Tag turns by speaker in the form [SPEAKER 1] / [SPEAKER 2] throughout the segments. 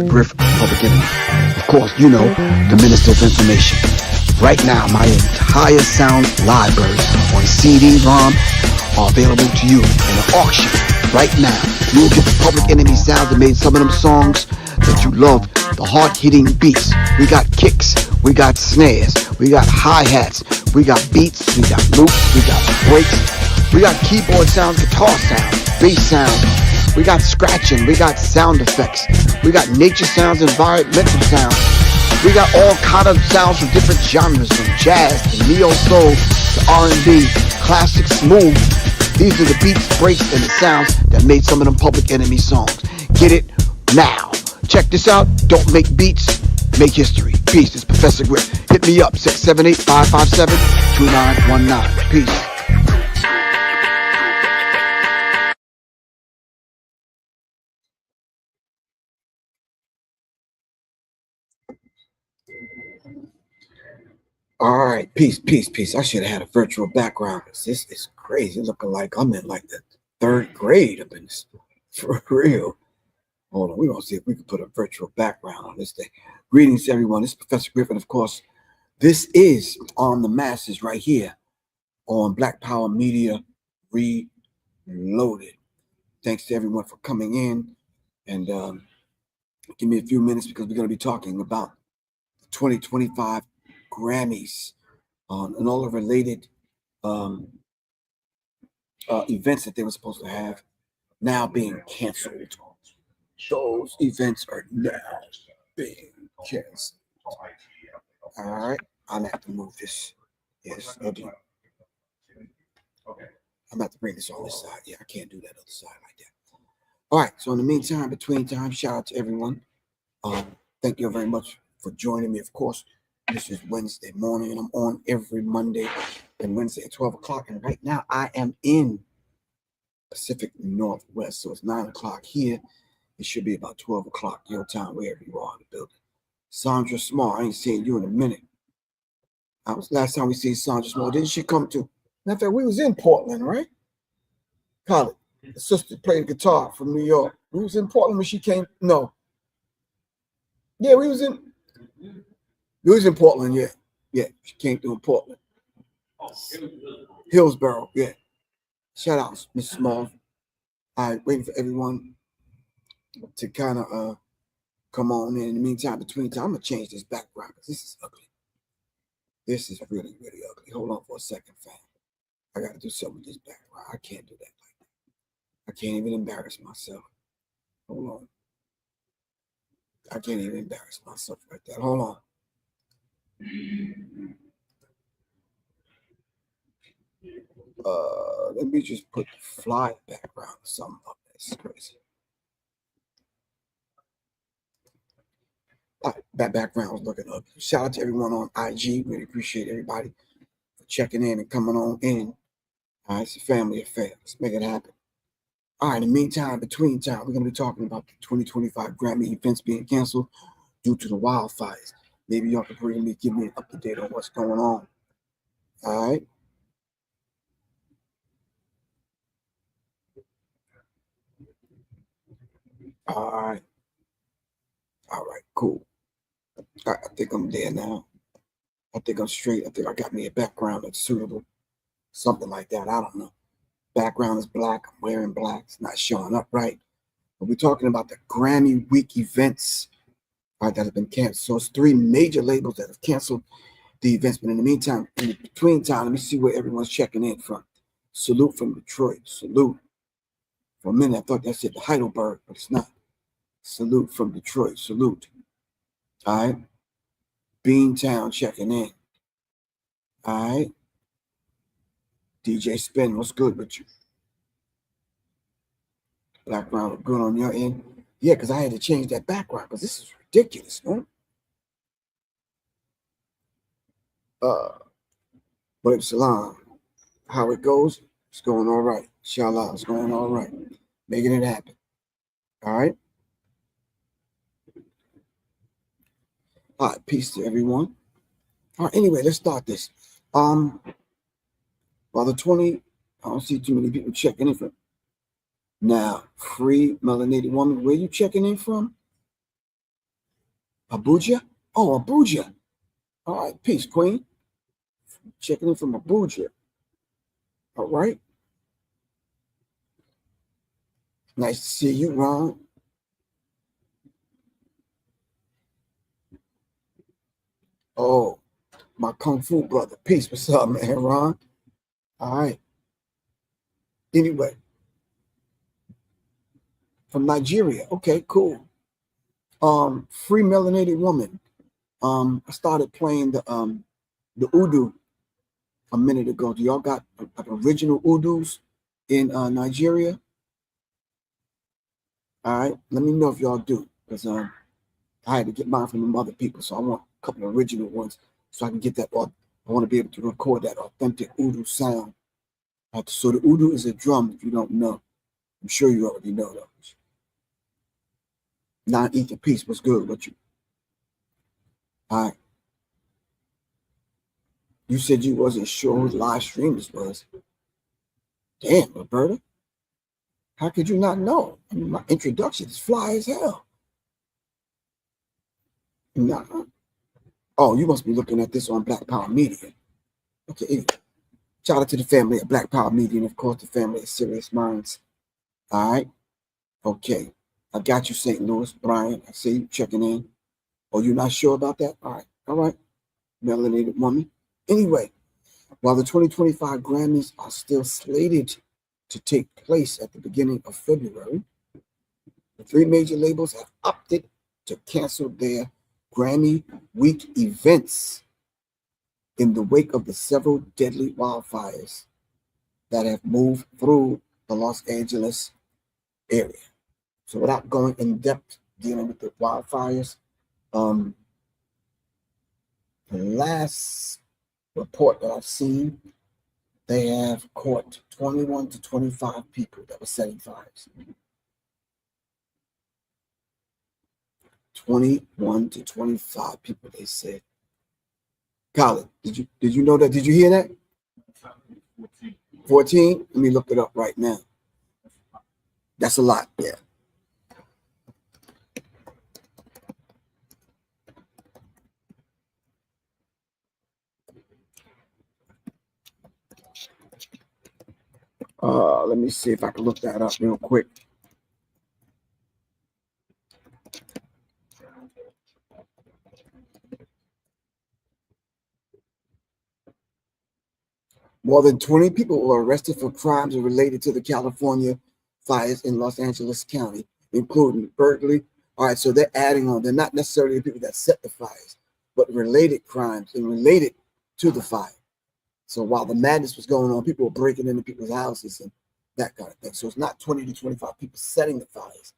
[SPEAKER 1] Griff, Public Enemy. Of course, you know, the Minister of Information. Right now, my entire sound library on CD, ROM are available to you in an auction. Right now, you will get the Public Enemy sounds that made some of them songs that you love, the hard-hitting beats. We got kicks, we got snares, we got hi-hats, we got beats, we got loops, we got breaks, we got keyboard sounds, guitar sounds, bass sounds, we got scratching, we got sound effects, we got nature sounds, environmental sounds, we got all kind of sounds from different genres, from jazz to neo-soul to R&B, classic, smooth. These are the beats, breaks, and the sounds that made some of them Public Enemy songs. Get it now. Check this out. Don't make beats, make history. Peace. It's Professor Griff. Hit me up, 678-557-2919. Peace. All right, peace. I should have had a virtual background. This is crazy. Looking like I'm in like the 3rd grade up in this. For real. Hold on, we're going to see if we can put a virtual background on this thing. Greetings, everyone. This is Professor Griffin. Of course, this is On the Masses right here on Black Power Media Reloaded. Thanks to everyone for coming in. And give me a few minutes because we're going to be talking about the 2025 Grammys and all the related events that they were supposed to have now being canceled. Those events are now being canceled. All right, I'm gonna have to move this. Yes, okay. I'm gonna have to bring this on this side. Yeah, I can't do that other side like that. All right, so in the meantime, between time, shout out to everyone. Thank you very much for joining me. Of course, this is Wednesday morning, and I'm on every Monday and Wednesday at 12 o'clock. And right now, I am in Pacific Northwest, so it's 9 o'clock here. It should be about 12 o'clock your time, wherever you are in the building. Sandra Small, I ain't seen you in a minute. Last time we seen Sandra Small, didn't she come to? Matter of fact, we was in Portland, right? College. The sister played guitar from New York. We was in Portland when she came. No. Yeah, we was in Portland, yeah. Yeah, she came through in Portland. Hillsborough, yeah. Shout out, Miss Small. All right, waiting for everyone to kind of come on in. In the meantime, between time, I'm going to change this background because this is ugly. This is really, really ugly. Hold on for a second, fam. I got to do something with this background. I can't do that like that. I can't even embarrass myself. Hold on. I can't even embarrass myself like that. Hold on. Let me just put the fly background or something up. That's crazy. That background was looking up. Shout out to everyone on IG. Really appreciate everybody for checking in and coming on in. All right, it's a family affair. Let's make it happen. All right, in the meantime, between time, we're going to be talking about the 2025 Grammy events being canceled due to the wildfires. Maybe y'all can really give me an up-to-date on what's going on. All right. All right, cool. I think I'm there now. I think I'm straight. I think I got me a background that's suitable. Something like that. I don't know. Background is black. I'm wearing black. It's not showing up right. But we're talking about the Grammy Week events that have been canceled. So it's 3 major labels that have canceled the events. But in the meantime, in between time, let me see where everyone's checking in from. Salute from Detroit. Salute. For a minute, I thought that said Heidelberg, but it's not. Salute from Detroit. Salute. All right. Beantown checking in. All right. DJ Spin, what's good with you? Background look good on your end? Yeah, because I had to change that background because this is ridiculous, man. But Salam, how it goes, it's going all right. Inshallah, it's going all right. Making it happen. All right. All right, peace to everyone. All right, anyway, let's start this. Well, the 20, I don't see too many people checking in from. Now, free melanated woman, where you checking in from? Abuja? Oh, Abuja. All right, peace, Queen. Checking in from Abuja. All right. Nice to see you, Ron. Oh, my Kung Fu brother. Peace. What's up, man, Ron? All right. Anyway, from Nigeria. Okay, cool. Free Melanated Woman. I started playing the Udu a minute ago. Do y'all got original Udus in Nigeria? All right, let me know if y'all do, because I had to get mine from them other people, so I want a couple of original ones so I can get that. I want to be able to record that authentic Udu sound. So the Udu is a drum. If you don't know, I'm sure you already know those. Non-ether peace. What's good with you? All right. You said you wasn't sure who the live streamers was. Damn, Roberta. How could you not know? I mean, my introduction is fly as hell. Nah. Oh, you must be looking at this on Black Power Media. Okay, anyway. Shout out to the family at Black Power Media and, of course, the family at Serious Minds. All right. Okay. I got you, St. Louis. Brian, I see you checking in. Oh, you're not sure about that? All right. All right. Melanated woman. Anyway, while the 2025 Grammys are still slated to take place at the beginning of February, the three major labels have opted to cancel their Grammy Week events in the wake of the several deadly wildfires that have moved through the Los Angeles area. So without going in depth dealing with the wildfires, the last report that I've seen, they have caught 21 to 25 people that were setting fires. 21 to 25 people, they said. Colin, did you know that? Did you hear that? 14? Let me look it up right now. That's a lot, yeah. Let me see if I can look that up real quick. More than 20 people were arrested for crimes related to the California fires in Los Angeles County, including burglary. All right, so they're adding on. They're not necessarily the people that set the fires, but related crimes and related to the fire. So while the madness was going on, people were breaking into people's houses and that kind of thing. So it's not 20 to 25 people setting the fires.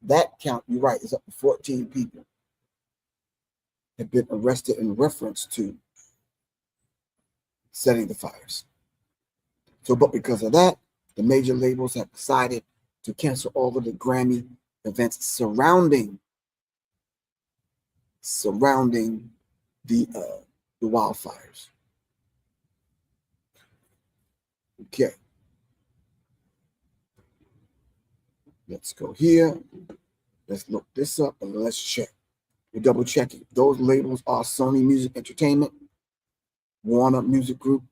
[SPEAKER 1] That count, you're right, is up to 14 people have been arrested in reference to setting the fires. So, but because of that, the major labels have decided to cancel all of the Grammy events surrounding the wildfires. Okay. Let's go here. Let's look this up and let's check. We're double checking. Those labels are Sony Music Entertainment, Warner Music Group,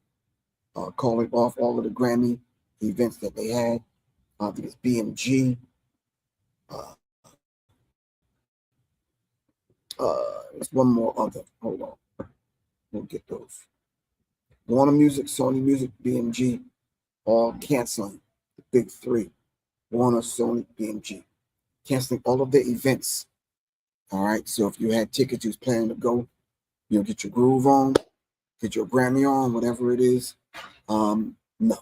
[SPEAKER 1] calling off all of the Grammy events that they had. I think it's BMG. There's one more other. Hold on. We'll get those. Warner Music, Sony Music, BMG, all canceling. The big three. Warner, Sony, BMG. Canceling all of their events. All right. So if you had tickets, you was planning to go, get your groove on, get your Grammy on, whatever it is. No.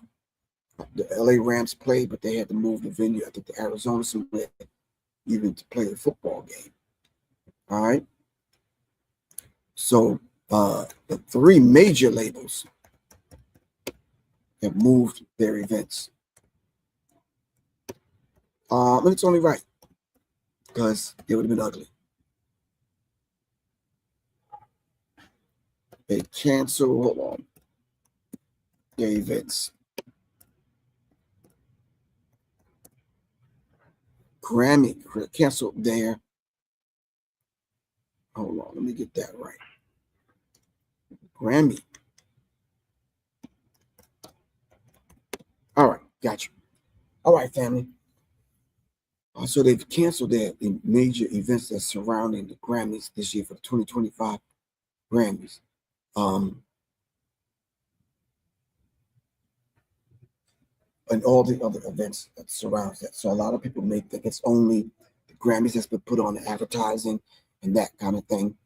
[SPEAKER 1] The LA Rams played, but they had to move the venue. I think the Arizona somewhere, even to play a football game. All right. So the three major labels have moved their events. And it's only right, because it would have been ugly. They cancel, hold on, their events. Grammy canceled their Hold on, let me get that right. Grammy. All right, got you. All right, family. So they've canceled their major events that surrounding the Grammys this year for the 2025 Grammys. And all the other events that surrounds that. So a lot of people may think it's only the Grammys that's been put on the advertising and that kind of thing.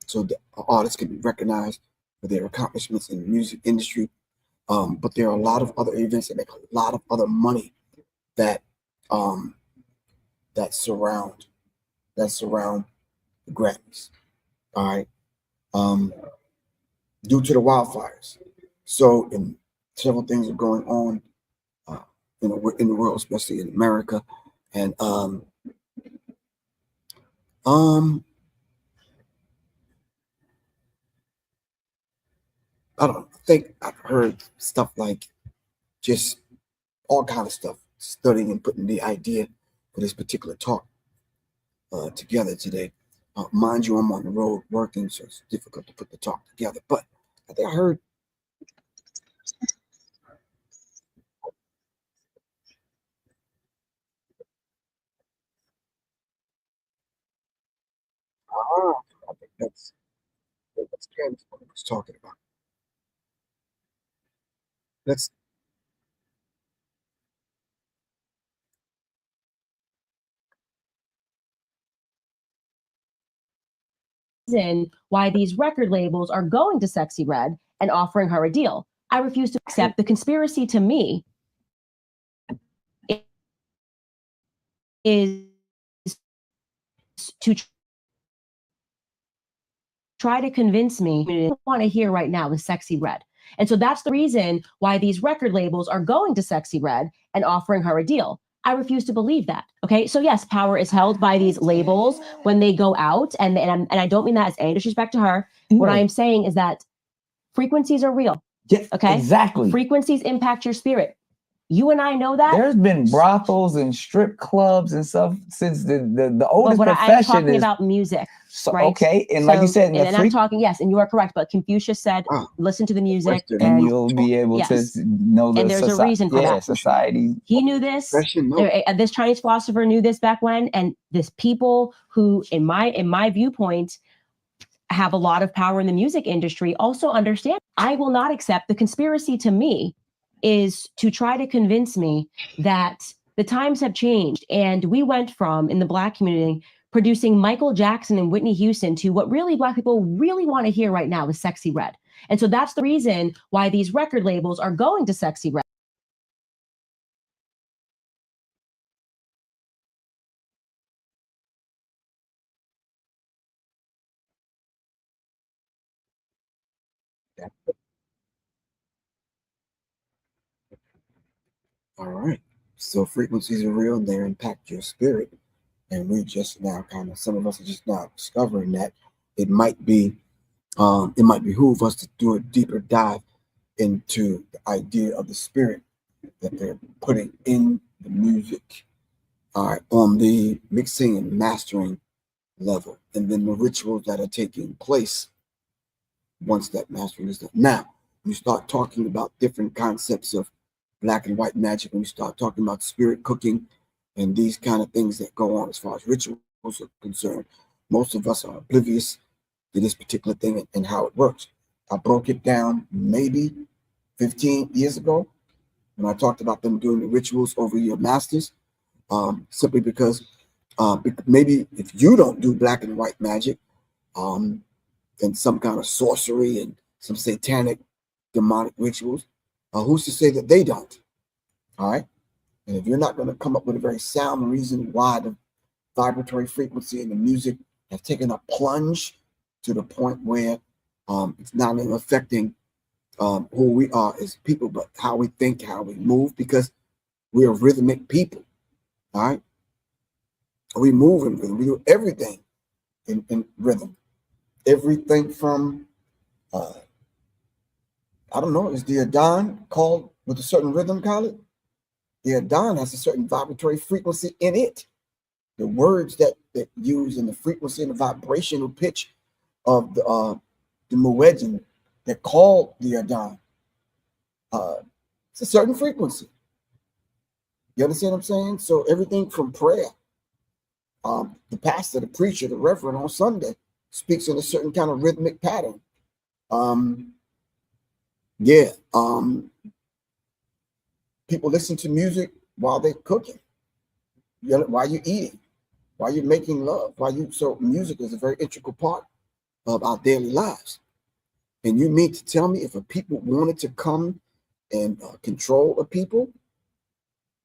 [SPEAKER 1] So the artists can be recognized for their accomplishments in the music industry. But there are a lot of other events that make a lot of other money that that surround the Grammys. All right. Due to the wildfires. So several things are going on in the world, especially in America. And I don't think I've heard stuff like just all kind of stuff, studying and putting the idea for this particular talk together today. Mind you, I'm on the road working, so it's difficult to put the talk together. But I think I heard I think that's what Candace was talking about. Let's
[SPEAKER 2] why these record labels are going to Sexy Red and offering her a deal. I refuse to accept. The conspiracy to me is to try to convince me what I want to hear right now is Sexy Red. And so that's the reason why these record labels are going to Sexy Red and offering her a deal. I refuse to believe that. Okay. So yes, power is held by these labels when they go out. And I don't mean that as any disrespect to her. What I am saying is that frequencies are real.
[SPEAKER 3] Yeah,
[SPEAKER 2] okay.
[SPEAKER 3] Exactly.
[SPEAKER 2] Frequencies impact your spirit. You and I know that.
[SPEAKER 3] There's been brothels and strip clubs and stuff since the oldest
[SPEAKER 2] but
[SPEAKER 3] profession
[SPEAKER 2] I'm talking
[SPEAKER 3] is
[SPEAKER 2] about music.
[SPEAKER 3] so,
[SPEAKER 2] right?
[SPEAKER 3] okay. And like you said,
[SPEAKER 2] and I'm talking, yes, and you are correct. But Confucius said, listen to the music,
[SPEAKER 3] and you'll be able to know the
[SPEAKER 2] and there's a reason for that.
[SPEAKER 3] Society.
[SPEAKER 2] He knew this. This Chinese philosopher knew this back when, and this people who, in my viewpoint, have a lot of power in the music industry also understand. I will not accept. The conspiracy to me is to try to convince me that the times have changed, and we went from, in the Black community, producing Michael Jackson and Whitney Houston to what really Black people really want to hear right now is Sexy Red. And so that's the reason why these record labels are going to Sexy Red.
[SPEAKER 1] All right. So frequencies are real and they impact your spirit. And we just now some of us are just now discovering that it might behoove us to do a deeper dive into the idea of the spirit that they're putting in the music, all right, on the mixing and mastering level, and then the rituals that are taking place once that mastering is done. Now, you start talking about different concepts of black and white magic, when you start talking about spirit cooking and these kind of things that go on as far as rituals are concerned. Most of us are oblivious to this particular thing and how it works. I broke it down maybe 15 years ago when I talked about them doing the rituals over your masters, simply because maybe if you don't do black and white magic, and some kind of sorcery and some satanic demonic rituals, who's to say that they don't? All right. And if you're not going to come up with a very sound reason why the vibratory frequency in the music has taken a plunge to the point where it's not even affecting who we are as people, but how we think, how we move, because we are rhythmic people. All right. We move in rhythm. We do everything in rhythm. Everything from, I don't know, is the Adon called with a certain rhythm, call it? The Adon has a certain vibratory frequency in it. The words that that use in the frequency and the vibrational pitch of the muezzin that called the adhan. It's a certain frequency. You understand what I'm saying? So everything from prayer, the pastor, the preacher, the reverend on Sunday speaks in a certain kind of rhythmic pattern. People listen to music while they're cooking, while you're eating, while you're making love, so music is a very integral part of our daily lives. And you mean to tell me if a people wanted to come and control a people,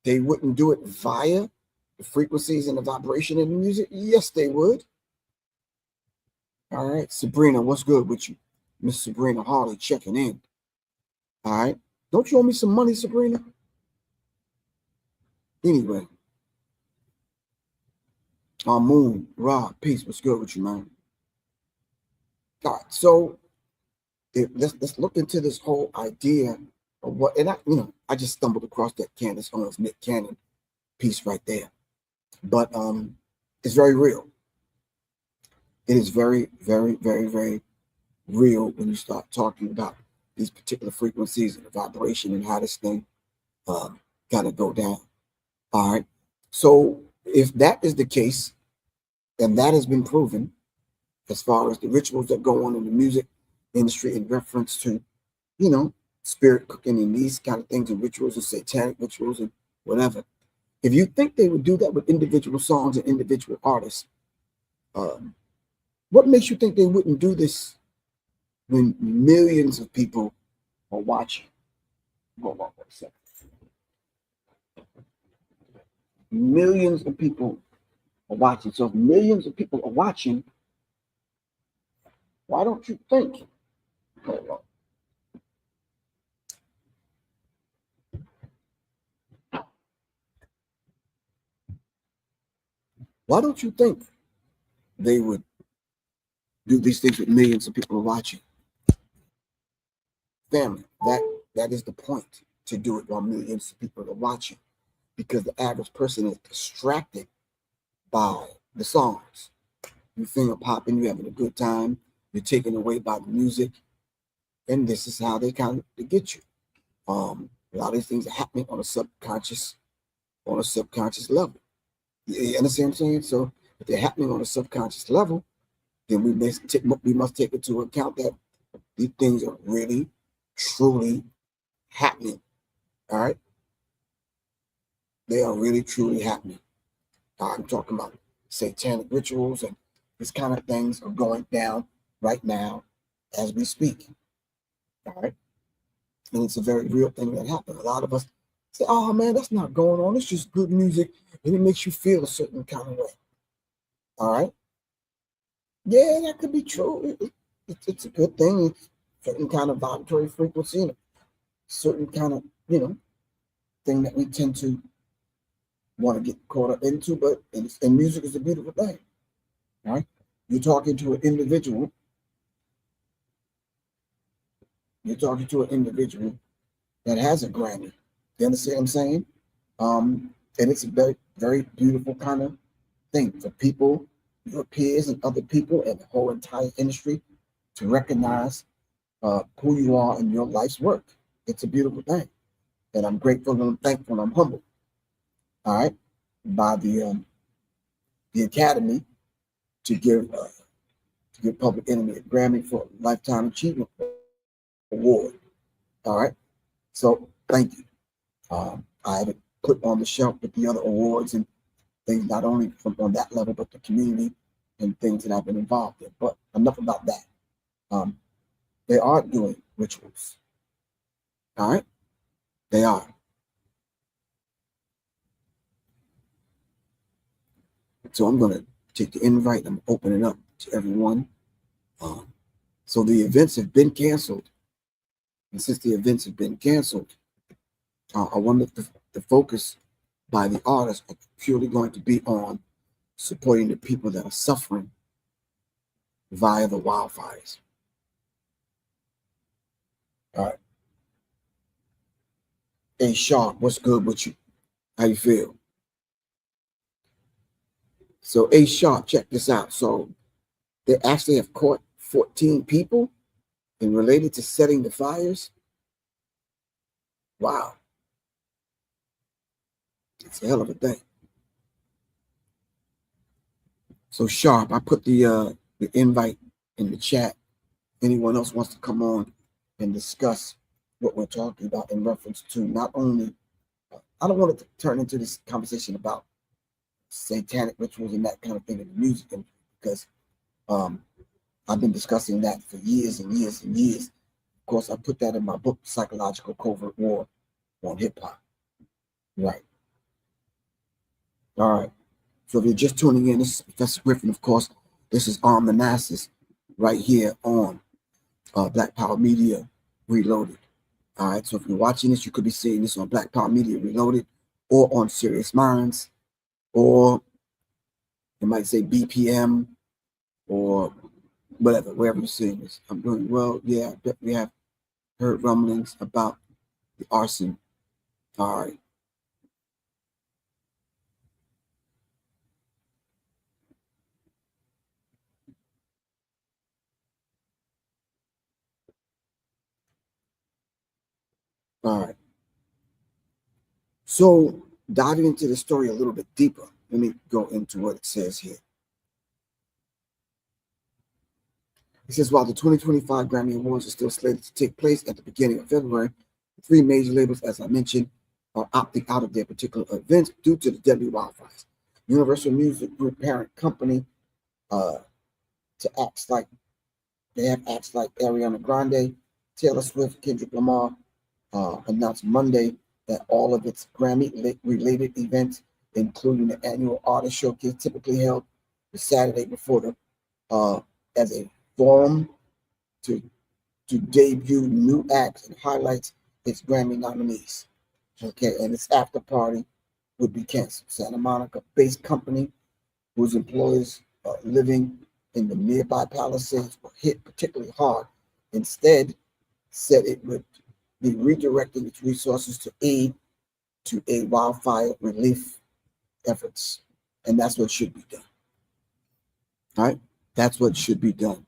[SPEAKER 1] they wouldn't do it via the frequencies and the vibration in the music? Yes, they would. All right, Sabrina, what's good with you? Miss Sabrina Harley checking in. All right, don't you owe me some money, Sabrina? Anyway, Moon, Rob, peace, what's good with you, man? All right, so let's look into this whole idea of what, and I just stumbled across that Candace Owens, Nick Cannon piece right there, but it's very real. It is very, very, very, very real when you start talking about these particular frequencies and the vibration and how this thing kind of go down. All right. So if that is the case, and that has been proven as far as the rituals that go on in the music industry in reference to, spirit cooking and these kind of things and rituals and satanic rituals and whatever. If you think they would do that with individual songs and individual artists, what makes you think they wouldn't do this when millions of people are watching? Hold on for a second. Millions of people are watching. So if millions of people are watching, why don't you think? Hold on. Why don't you think they would do these things with millions of people watching? Family, that is the point, to do it while millions of people are watching, because the average person is distracted by the songs. You finger popping, you're having a good time, you're taken away by the music, and this is how they kind of get you. A lot of these things are happening on a subconscious level. You understand what I'm saying? So if they're happening on a subconscious level, then we must take into account that these things are really, truly happening. All right? They are really, truly happening. I'm talking about satanic rituals and this kind of things are going down right now as we speak. All right? And it's a very real thing that happened. A lot of us say, oh man, that's not going on. It's just good music and it makes you feel a certain kind of way. All right? Yeah, that could be true. It's a good thing. It's a certain kind of vibratory frequency and a certain kind of, thing that we tend to want to get caught up into. But and music is a beautiful thing. All right? You're talking to an individual. That has a Grammy. You understand what I'm saying? And it's a very, very beautiful kind of thing for people, your peers and other people and the whole entire industry to recognize who you are in your life's work. It's a beautiful thing. And I'm grateful and I'm thankful and I'm humbled. All right. By the Academy to give Public Enemy a Grammy for Lifetime Achievement Award. All right. So thank you. I have it put on the shelf with the other awards and things, not only from on that level, but the community and things that I've been involved in. But enough about that. They are doing rituals. All right. They are. So I'm going to take the invite. I'm opening it up to everyone. So the events have been canceled. And since the events have been canceled, I wonder if the focus by the artists are purely going to be on supporting the people that are suffering via the wildfires. All right. Hey, Sharp, what's good with you? How you feel? So A Sharp, check this out. So they actually have caught 14 people and related to setting the fires. Wow. It's a hell of a thing. So Sharp, I put the invite in the chat. Anyone else wants to come on and discuss what we're talking about in reference to not only, I don't want it to turn into this conversation about satanic rituals and that kind of thing in the music industry, because I've been discussing that for years and years and years. Of course, I put that in my book, Psychological Covert War on Hip Hop. Right. All right. So if you're just tuning in, this is Professor Griffin, of course. This is Arm the Masses right here on Black Power Media Reloaded. All right. So if you're watching this, you could be seeing this on Black Power Media Reloaded or on Serious Minds, or you might say BPM or whatever, wherever you're seeing this. I'm doing well. Yeah, I bet we have heard rumblings about the arson. All right. All right. So diving into the story a little bit deeper, let me go into what it says here. It says, while the 2025 Grammy Awards are still slated to take place at the beginning of February, the three major labels, as I mentioned, are opting out of their particular events due to the deadly wildfires. Universal Music Group parent company to acts like, they have acts like Ariana Grande, Taylor Swift, Kendrick Lamar, announced Monday that all of its Grammy-related events, including the annual artist showcase typically held the Saturday before the as a forum to debut new acts and highlights its Grammy nominees. Okay, and its after party would be canceled. Santa Monica-based company whose employees living in the nearby Palisades were hit particularly hard. Instead, said it would be redirecting its resources to aid to a wildfire relief efforts. And that's what should be done. All right? That's what should be done.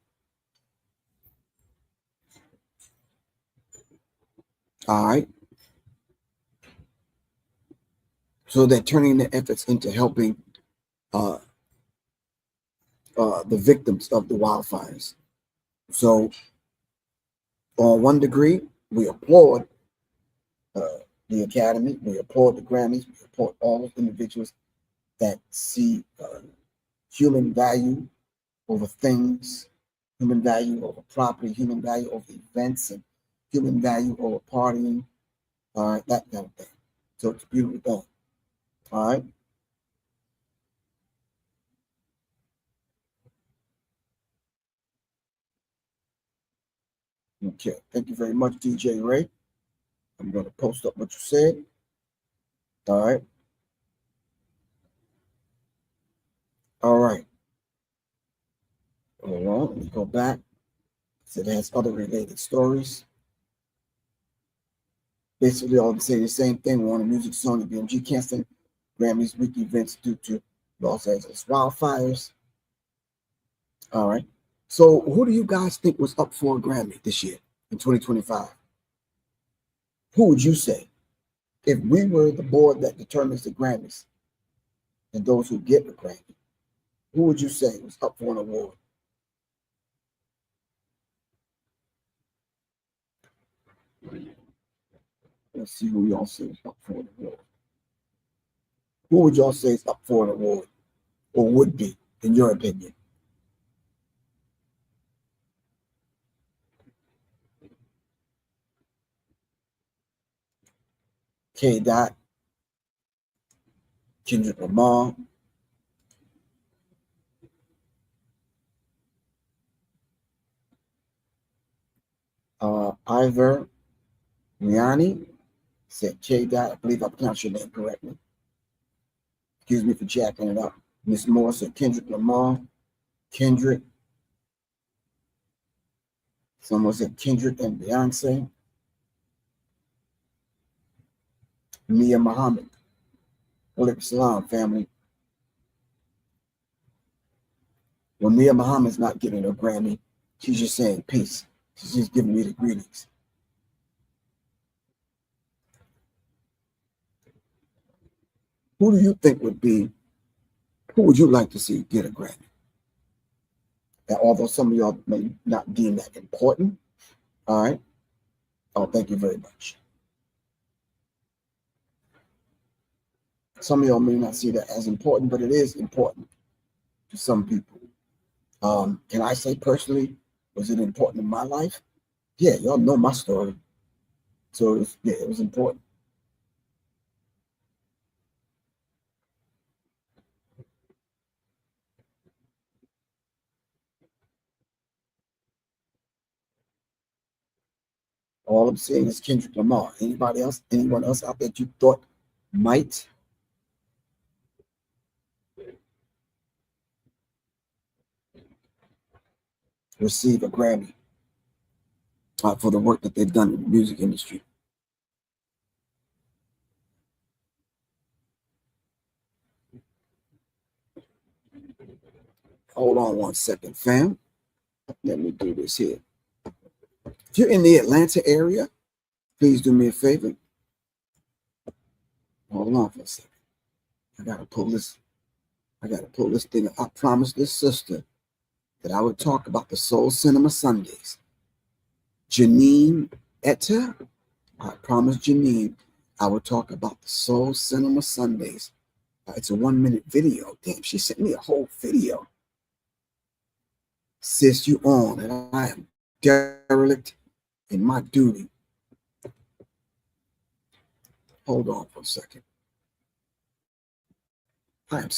[SPEAKER 1] All right? So they're turning their efforts into helping the victims of the wildfires. So on one degree, we applaud the Academy, we applaud the Grammys, we applaud all of the individuals that see human value over things, human value over property, human value over events, and human value over partying, all right, that kind of thing. So it's beautifully done. All right. Okay. Thank you very much, DJ Ray. I'm going to post up what you said. All right. All right. Hold on. Let me go back. So it has other related stories. Basically, all I'm saying the same thing. Warner Music, Sony, BMG canceling Grammys week events due to Los Angeles wildfires. All right. So, who do you guys think was up for a Grammy this year in 2025? Who would you say? If we were the board that determines the Grammys and those who get the Grammy, who would you say was up for an award? Let's see who y'all say is up for an award. Who would y'all say is up for an award, or would be, in your opinion? K. Dot, Kendrick Lamar, Ivor Riani said K. Dot. I believe I pronounced your name correctly. Excuse me for jacking it up. Miss Moore said Kendrick Lamar. Kendrick. Someone said Kendrick and Beyonce. Mia Muhammad. Walaikum salam, family. When Mia Muhammad's not getting a Grammy, she's just saying peace. She's just giving me the greetings. Who do you think would you like to see get a Grammy? And although some of y'all may not deem that important, all right? Oh, thank you very much. Some of y'all may not see that as important, but it is important to some people. Can I say personally, was it important in my life? Yeah, y'all know my story. So it was important. All I'm saying is Kendrick Lamar. Anyone else out there you thought might? Receive a Grammy for the work that they've done in the music industry. Hold on one second, fam. Let me do this here. If you're in the Atlanta area, please do me a favor. Hold on for a second. I gotta pull this thing. I promised this sister that I would talk about the Soul Cinema Sundays. Janine Etta, I promised Janine I would talk about the Soul Cinema Sundays. It's a 1-minute video. Damn, she sent me a whole video. Sis, you on, and I am derelict in my duty. Hold on for a second. I am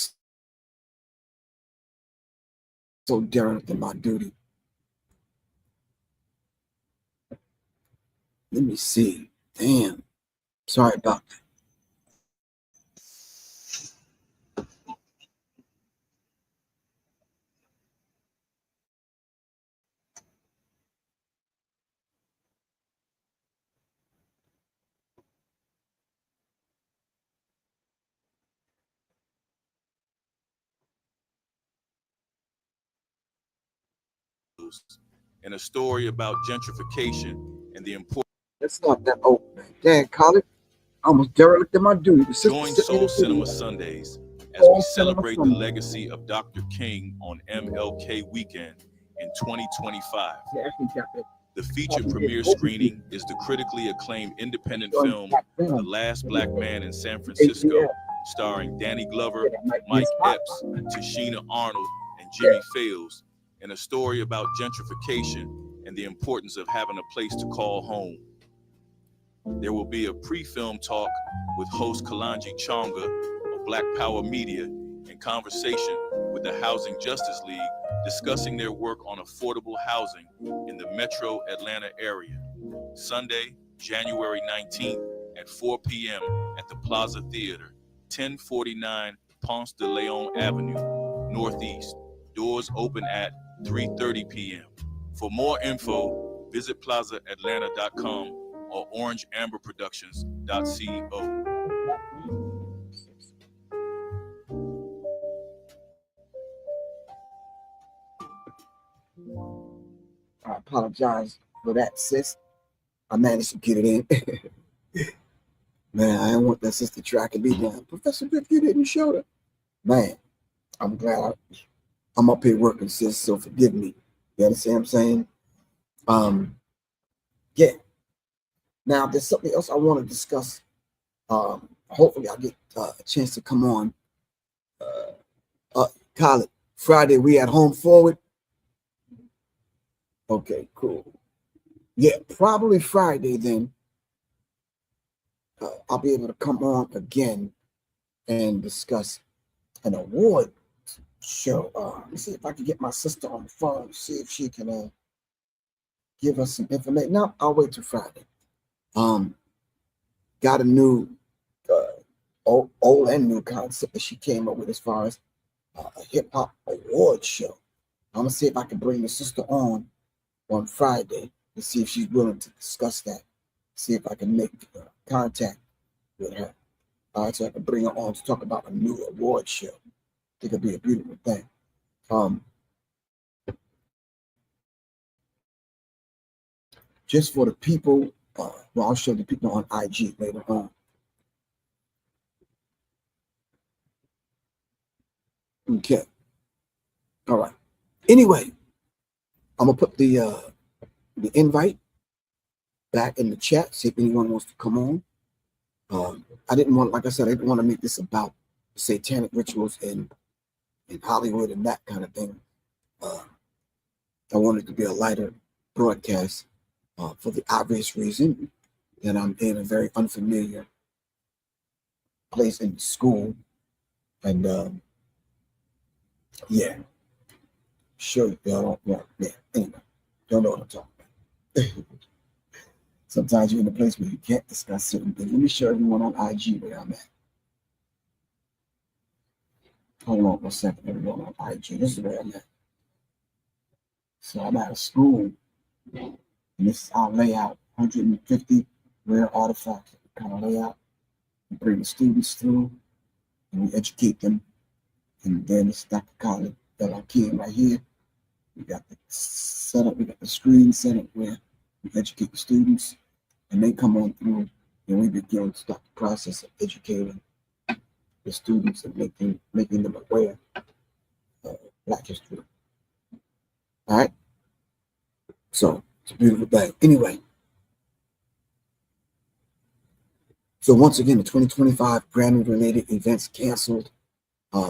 [SPEAKER 1] so derelict in my duty. Let me see. Damn. Sorry about that.
[SPEAKER 4] And a story about gentrification and the importance.
[SPEAKER 1] That's not that old, man. Damn, Colin. I almost derelict in my duty.
[SPEAKER 4] Join Soul Cinema Sundays as we celebrate the legacy of Dr. King on MLK weekend in 2025. The feature premiere screening is the critically acclaimed independent film, The Last Black Man in San Francisco, starring Danny Glover, Mike Epps, Tashina Arnold, and Jimmy Fails, and a story about gentrification and the importance of having a place to call home. There will be a pre-film talk with host Kalanji Chonga of Black Power Media in conversation with the Housing Justice League, discussing their work on affordable housing in the metro Atlanta area. Sunday, January 19th at 4 p.m. at the Plaza Theater, 1049 Ponce de Leon Avenue, Northeast. Doors open at 3:30 p.m. For more info, visit plazaatlanta.com or orangeamberproductions.co.
[SPEAKER 1] I apologize for that, sis. I managed to get it in. Man, I didn't want that sister tracking me down. Professor Griff, you didn't show her. Man, I'm glad I'm up here working, sis, so forgive me. You understand what I'm saying? Yeah. Now, there's something else I want to discuss. Hopefully, I'll get a chance to come on. College, Friday, we at home forward. Okay, cool. Yeah, probably Friday then. I'll be able to come on again and discuss an award show. Let me see if I can get my sister on the phone, see if she can give us some information. No, I'll wait till Friday. Got a new, old and new concept that she came up with as far as a hip hop award show. I'm gonna see if I can bring the sister on Friday to see if she's willing to discuss that. See if I can make contact with her. So I can bring her on to talk about a new award show. I think it'll be a beautiful thing. just for the people. Well, I'll show the people on IG later on. Okay. All right. Anyway, I'm gonna put the invite back in the chat. See if anyone wants to come on. I didn't want, like I said, I didn't want to make this about satanic rituals in Hollywood and that kind of thing. I wanted it to be a lighter broadcast for the obvious reason that I'm in a very unfamiliar place in school. And yeah, sure, y'all don't want, yeah, anyway, don't know what I'm talking about. Sometimes you're in a place where you can't discuss certain things. Let me show everyone on IG where I'm at. Hold on for a second, everyone on IG. This is where I'm at. So I'm at a school, and this is our layout, 150 rare artifacts kind of layout. We bring the students through, and we educate them. And then it's Dr. Colin King right here. We got the setup, we got the screen set up where we educate the students, and they come on through, and we begin to start the process of educating the students and making them aware of Black history. All right. So it's a beautiful thing. Anyway, so once again, the 2025 Grammy-related events canceled.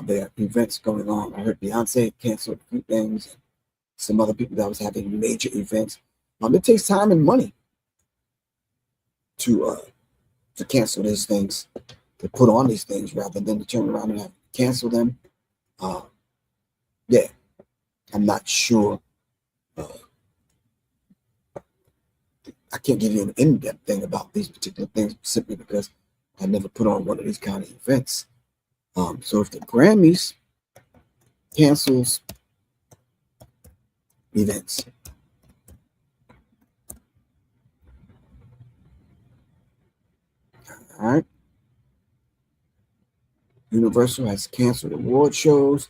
[SPEAKER 1] There are events going on. I heard Beyonce canceled a few things, and some other people that was having major events. It takes time and money to cancel these things, to put on these things rather than to turn around and have to cancel them. Yeah, I'm not sure. I can't give you an in-depth thing about these particular things simply because I never put on one of these kind of events. So if the Grammys cancels events, all right. Universal has canceled award shows.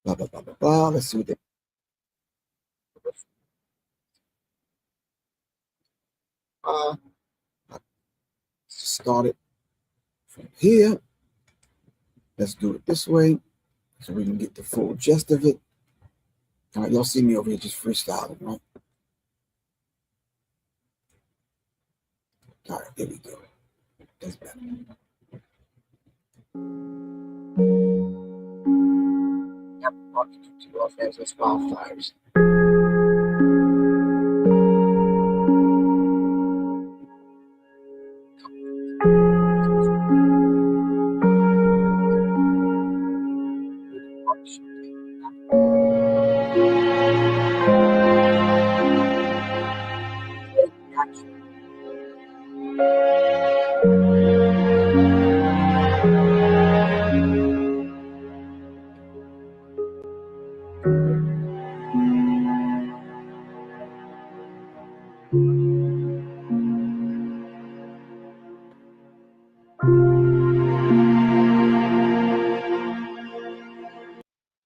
[SPEAKER 1] Blah blah blah blah blah. Let's see what they started from here. Let's do it this way so we can get the full gist of it. All right, y'all see me over here just freestyling, right? All right, here we go. That's better. Yep, to Los Angeles wildfires.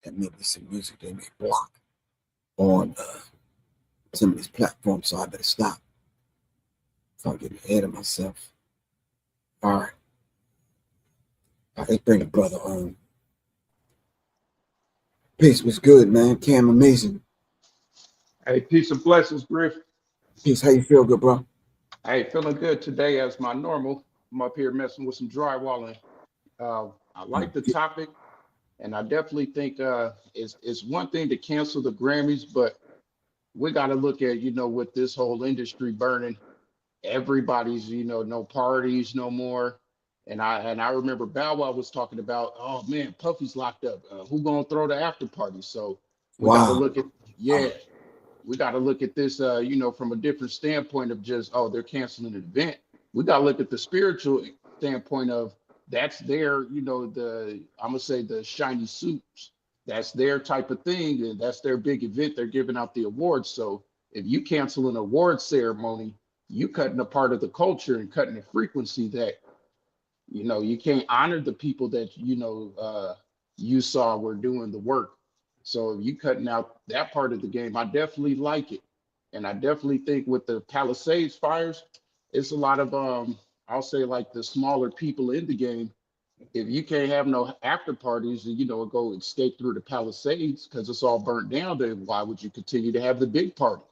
[SPEAKER 1] That may be some music they may block on some of these platforms, so I better stop if I get ahead of myself. All right. Let's bring the brother on. Peace was good, man. Cam, amazing.
[SPEAKER 5] Hey, peace and blessings, Griff.
[SPEAKER 1] Peace. How you feel, good bro?
[SPEAKER 5] Hey, feeling good today as my normal. I'm up here messing with some drywalling. I like the topic, and I definitely think it's one thing to cancel the Grammys, but we got to look at, with this whole industry burning, everybody's, no parties no more. And I remember Bow Wow was talking about, oh man, Puffy's locked up. Who gonna throw the after party? So we got to look at, we got to look at this, from a different standpoint of just, oh, they're canceling an event. We got to look at the spiritual standpoint of that's their, I'm gonna say the shiny suits. That's their type of thing, and that's their big event. They're giving out the awards. So if you cancel an award ceremony, you cutting a part of the culture and cutting the frequency that, you can't honor the people that, you saw were doing the work. So if you cutting out that part of the game, I definitely like it. And I definitely think with the Palisades fires, it's a lot of I'll say like the smaller people in the game. If you can't have no after parties and go escape through the Palisades because it's all burnt down, then why would you continue to have the big party?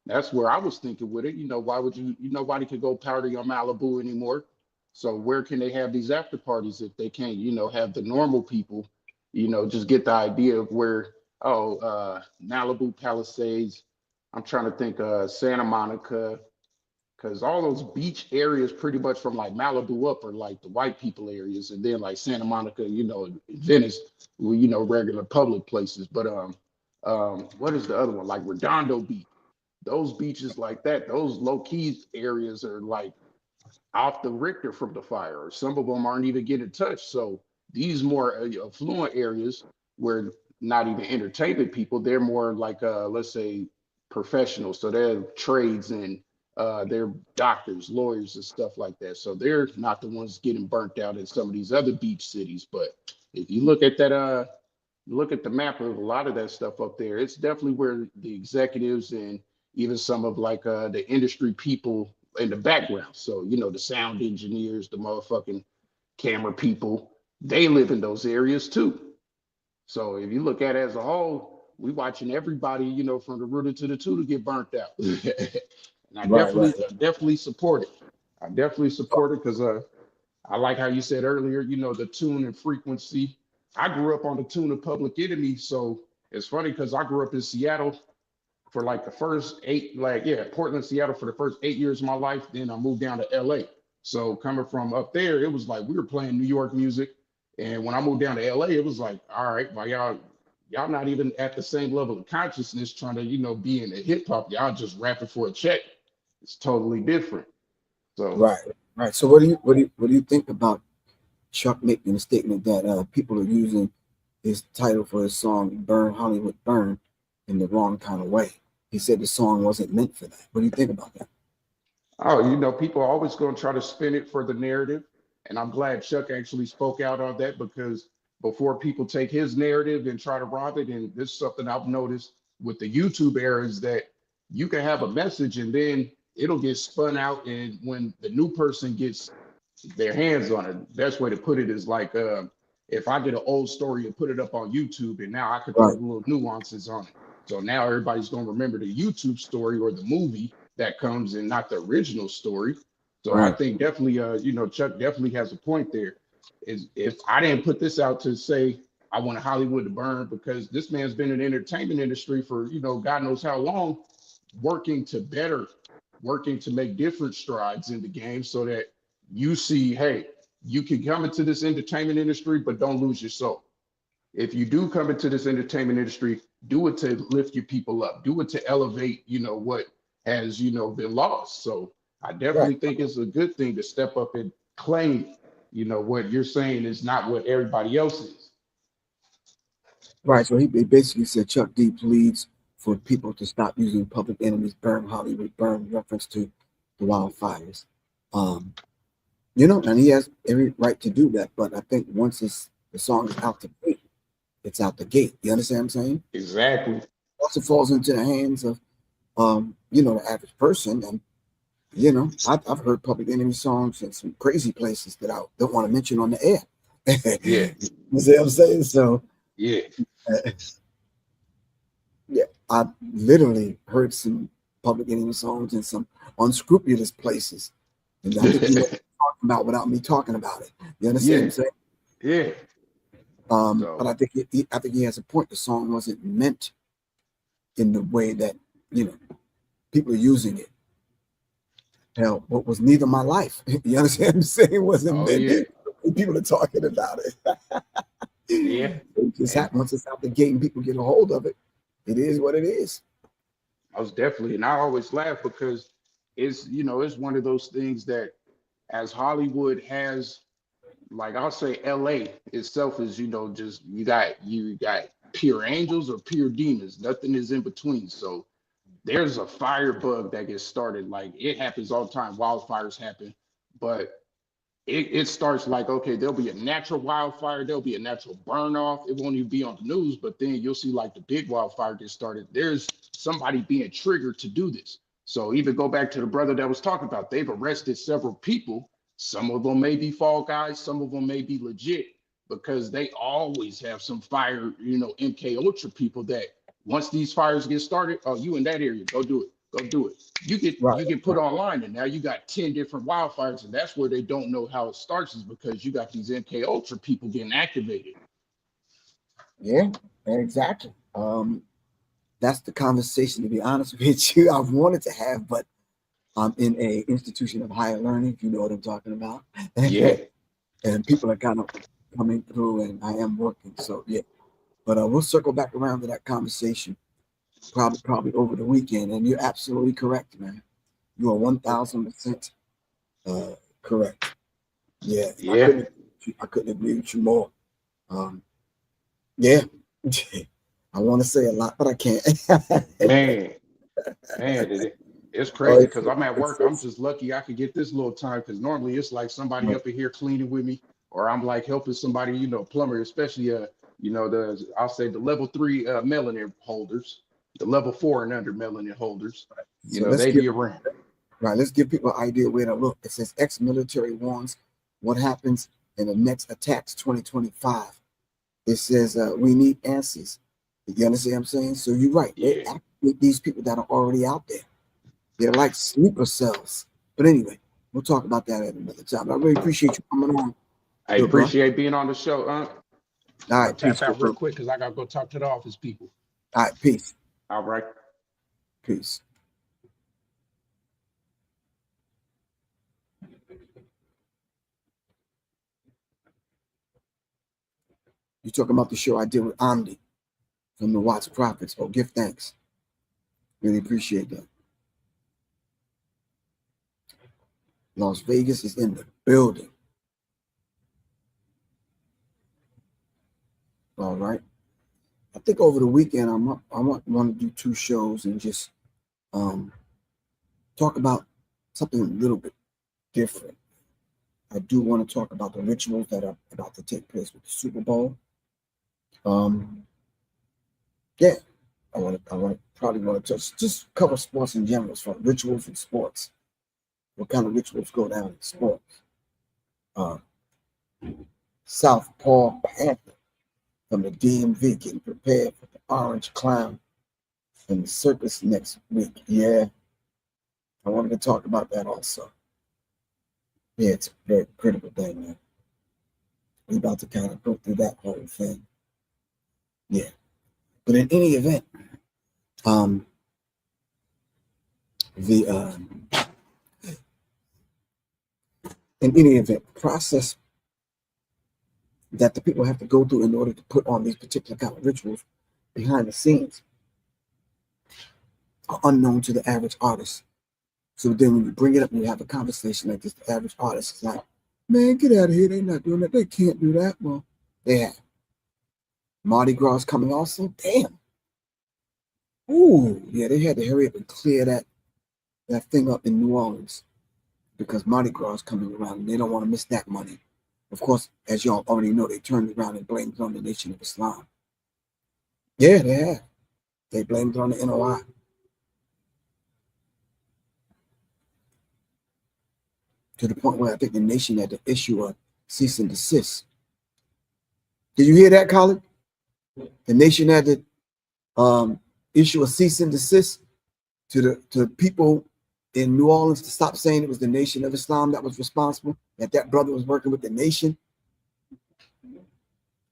[SPEAKER 5] That's where I was thinking with it. Why would nobody could go party on Malibu anymore. So where can they have these after parties if they can't, have the normal people, just get the idea of where, Malibu Palisades. I'm trying to think Santa Monica, because all those beach areas pretty much from like Malibu up are like the white people areas, and then like Santa Monica, Venice, regular public places. But what is the other one? Like Redondo Beach. Those beaches like that, those low key areas are like off the Richter from the fire, or some of them aren't even getting touched. So these more affluent areas where not even entertainment people, they're more like let's say professionals. So they're trades and they're doctors, lawyers, and stuff like that. So they're not the ones getting burnt out in some of these other beach cities. But if you look at that, look at the map of a lot of that stuff up there, it's definitely where the executives and even some of like the industry people in the background. So, the sound engineers, the motherfucking camera people, they live in those areas too. So if you look at it as a whole, we watching everybody, from the rooter to the tutor get burnt out. And I definitely support it. I definitely support it because I like how you said earlier, the tune and frequency. I grew up on the tune of Public Enemy. So it's funny because I grew up in Seattle for like the first Portland, Seattle for the first 8 years of my life. Then I moved down to LA. So coming from up there, it was like we were playing New York music. And when I moved down to LA, it was like, all right, well, y'all not even at the same level of consciousness trying to, be in the hip hop. Y'all just rapping for a check. It's totally different. So
[SPEAKER 6] right. So what do you think about Chuck making a statement that people are using his title for his song "Burn Hollywood Burn" in the wrong kind of way? He said the song wasn't meant for that. What do you think about that?
[SPEAKER 5] Oh, people are always going to try to spin it for the narrative. And I'm glad Chuck actually spoke out on that, because before people take his narrative and try to rob it, and this is something I've noticed with the YouTube era, is that you can have a message and then it'll get spun out. And when the new person gets their hands on it, best way to put it is like, if I get an old story and put it up on YouTube, and now I could put little nuances on it. So now everybody's going to remember the YouTube story or the movie that comes, and not the original story. So I think definitely, Chuck definitely has a point there. Is if I didn't put this out to say I want Hollywood to burn, because this man's been in the entertainment industry for, God knows how long, working to make different strides in the game, so that you see, hey, you can come into this entertainment industry, but don't lose your soul. If you do come into this entertainment industry, do it to lift your people up, do it to elevate, what has, been lost. So I definitely think it's a good thing to step up and claim, what you're saying is not what everybody else is.
[SPEAKER 6] Right. So he basically said Chuck D pleads for people to stop using Public Enemy's "Burn Hollywood Burn" reference to the wildfires. And he has every right to do that. But I think once the song is out the gate, it's out the gate. You understand what I'm saying?
[SPEAKER 5] Exactly.
[SPEAKER 6] Once it falls into the hands of, the average person, and I've heard Public Enemy songs in some crazy places that I don't want to mention on the air.
[SPEAKER 5] Yeah.
[SPEAKER 6] You see what I'm saying? So
[SPEAKER 5] yeah,
[SPEAKER 6] I literally heard some Public Enemy songs in some unscrupulous places, and I think you know what I'm talking about without me talking about it. You understand what I'm saying?
[SPEAKER 5] Yeah.
[SPEAKER 6] But I think he has a point. The song wasn't meant in the way that people are using it. Hell, what was neither my life. You understand what I'm saying? It wasn't meant. People are talking about it.
[SPEAKER 5] Yeah.
[SPEAKER 6] It just happens once it's out the gate and people get a hold of it. It is what it is.
[SPEAKER 5] Most definitely. And I always laugh because it's one of those things that, as Hollywood has, like I'll say LA itself is, just you got pure angels or pure demons. Nothing is in between. So there's a fire bug that gets started. Like it happens all the time. Wildfires happen. But it starts like, okay, there'll be a natural wildfire, there'll be a natural burn off. It won't even be on the news, but then you'll see like the big wildfire get started. There's somebody being triggered to do this. So even go back to the brother that was talking about, they've arrested several people. Some of them may be fall guys, some of them may be legit, because they always have some fire, MK Ultra people that once these fires get started, oh, you in that area, go do it. Go do it. You get put online, and now you got 10 different wildfires, and that's where they don't know how it starts, is because you got these MK Ultra people getting activated.
[SPEAKER 6] Yeah, exactly. That's the conversation, to be honest with you, I've wanted to have, but I'm in a institution of higher learning, if you know what I'm talking about.
[SPEAKER 5] Yeah.
[SPEAKER 6] And people are kind of coming through, and I am working. So yeah, but we'll circle back around to that conversation probably over the weekend. And you're absolutely correct, man. You are 1,000% correct. Yeah,
[SPEAKER 5] Yeah.
[SPEAKER 6] I couldn't agree with you more. Yeah, I want to say a lot, but I can't.
[SPEAKER 5] Man, it's crazy because I'm at work. I'm just lucky I could get this little time, because normally it's like somebody up in here cleaning with me, or I'm like helping somebody, plumber, especially I'll say the level 3 melanin holders, the level 4 and under melanin holders.
[SPEAKER 6] So
[SPEAKER 5] They be around.
[SPEAKER 6] Right, let's give people an idea where to look. It says ex-military warns what happens in the next attacks 2025. It says we need answers. You understand what I'm saying? So you're right.
[SPEAKER 5] Yeah.
[SPEAKER 6] They activate these people that are already out there. They're like sleeper cells. But anyway, we'll talk about that at another time. I really appreciate you coming on.
[SPEAKER 5] I appreciate being on the show.
[SPEAKER 6] All right,
[SPEAKER 5] tap out real quick because I gotta go talk to the office people.
[SPEAKER 6] All right, peace.
[SPEAKER 5] All right.
[SPEAKER 6] Peace. You're talking about the show I did with Amdi from the Watts Prophets. Oh, give thanks. Really appreciate that. Las Vegas is in the building. All right. I think over the weekend I want to do 2 shows and just talk about something a little bit different. I do want to talk about the rituals that are about to take place with the Super Bowl. Yeah, I probably want to just cover sports in general, for rituals and sports. What kind of rituals go down in sports? Southpaw Panther from the DMV getting prepared for the Orange Clown and the circus next week. Yeah, I wanted to talk about that also. Yeah, it's a very critical thing, man. We're about to kind of go through that whole thing. Yeah. But in any event, process that the people have to go through in order to put on these particular kind of rituals behind the scenes are unknown to the average artist. So then when you bring it up and you have a conversation like this, the average artist is like, man, get out of here. They're not doing that. They can't do that. Well, they have. Mardi Gras is coming also. Damn. Ooh, yeah, they had to hurry up and clear that thing up in New Orleans because Mardi Gras is coming around and they don't want to miss that money. Of course, as y'all already know, they turned around and blamed it on the Nation of Islam. Yeah, they have. They blamed it on the NOI. To the point where I think the nation had to issue a cease and desist. Did you hear that, Colin? The nation had to issue a cease and desist to people in New Orleans to stop saying it was the Nation of Islam that was responsible, that brother was working with the nation,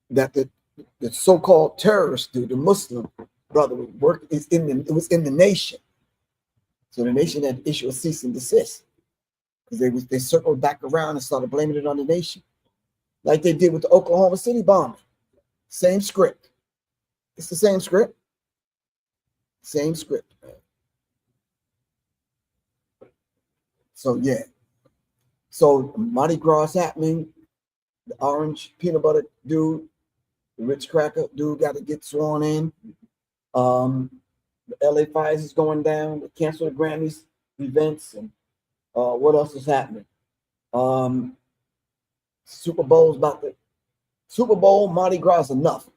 [SPEAKER 6] that the so-called terrorist dude, the Muslim brother, it was in the nation. So the nation had to issue a cease and desist because they circled back around and started blaming it on the nation, like they did with the Oklahoma City bombing. Same script. It's the same script. Same script. So yeah. So Mardi Gras is happening. The orange peanut butter dude, the rich cracker dude got to get sworn in. The LA fires is going down. They canceled the Grammys events, and what else is happening? Super Bowl's about the Super Bowl, Mardi Gras is enough.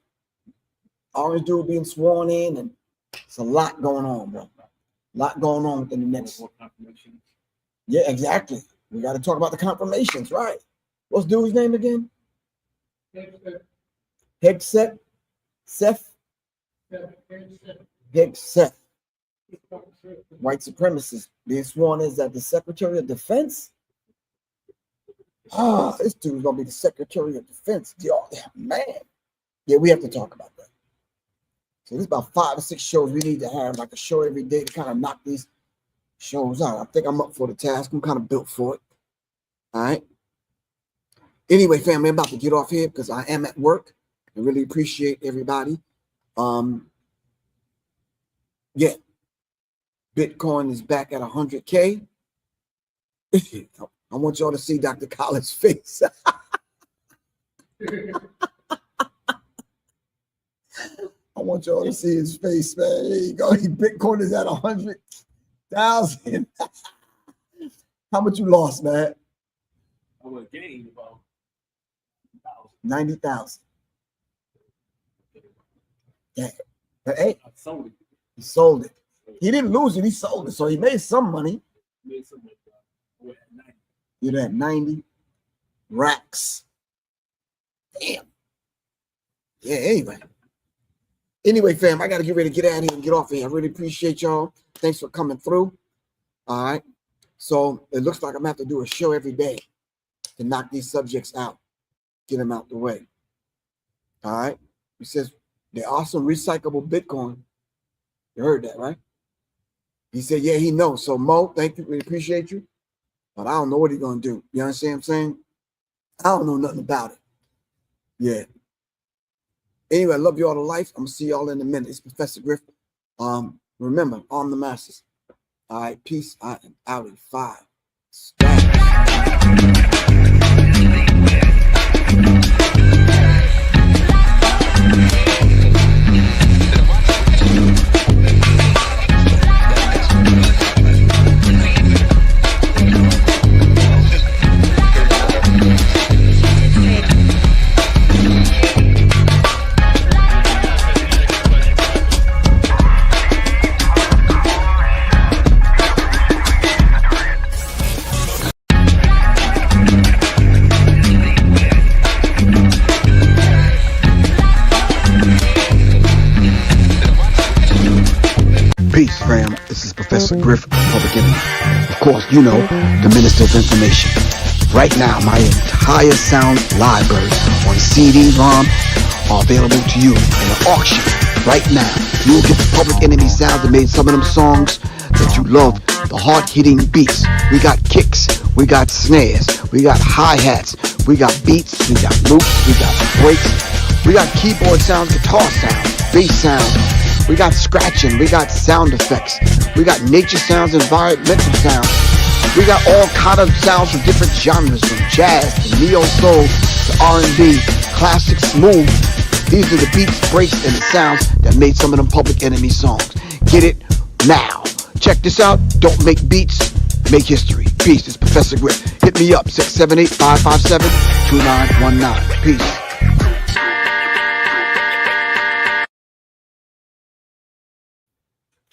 [SPEAKER 6] Orange dude being sworn in, and it's a lot going on, bro. A lot going on within the next. Yeah, exactly. We got to talk about the confirmations, right? What's dude's name again? Hegseth. Seth. Hegseth. White supremacist being sworn as the Secretary of Defense. Ah, this dude's gonna be the Secretary of Defense. Yo, man. Yeah, we have to talk about that. So there's about 5 or 6 shows we need to have, like a show every day to kind of knock these shows out. I think I'm up for the task. I'm kind of built for it. All right. Anyway, family, I'm about to get off here because I am at work. I really appreciate everybody. Yeah. Bitcoin is back at 100K. I want y'all to see Dr. Collins' face. I want y'all to see his face, man. There you go. Bitcoin is at 100,000. How much you lost, man?
[SPEAKER 7] I would have gained about
[SPEAKER 6] 90,000. Yeah. But hey,
[SPEAKER 7] I sold it.
[SPEAKER 6] he sold it. He didn't lose it. He sold it. So he made some money.
[SPEAKER 7] Made some money. I would have 90.
[SPEAKER 6] You're at 90 racks. Damn. Yeah, anyway. Anyway, fam, I got to get ready to get out of here and get off of here. I really appreciate y'all. Thanks for coming through. All right. So it looks like I'm going to have to do a show every day to knock these subjects out, get them out the way. All right. He says they're awesome recyclable Bitcoin. You heard that, right? He said, yeah, he knows. So, Mo, thank you. We appreciate you. But I don't know what he's going to do. You understand what I'm saying? I don't know nothing about it. Yeah. Anyway, I love you all to life. I'm going to see y'all in a minute. It's Professor Griff. Remember, arm the masses. All right, peace. I am out in 5. Stop. Peace, fam. This is Professor Griff, Public Enemy. Of course, you know, the Minister of Information. Right now, my entire sound library on CD-ROM are available to you in an auction. Right now, you will get the Public Enemy sounds that made some of them songs that you love, the hard-hitting beats. We got kicks, we got snares, we got hi-hats, we got beats, we got loops, we got breaks, we got keyboard sounds, guitar sounds, bass sounds. We got scratching, we got sound effects, we got nature sounds, environmental sounds. We got all kind of sounds from different genres, from jazz to neo-soul to R&B, classic, smooth. These are the beats, breaks, and the sounds that made some of them Public Enemy songs. Get it now. Check this out. Don't make beats, make history. Peace. It's Professor Griff. Hit me up, 678-557-2919. Peace.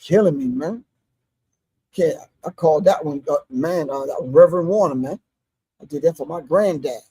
[SPEAKER 6] Killing me, man. Yeah, I called that one, man. That was Reverend Warner, man. I did that for my granddad.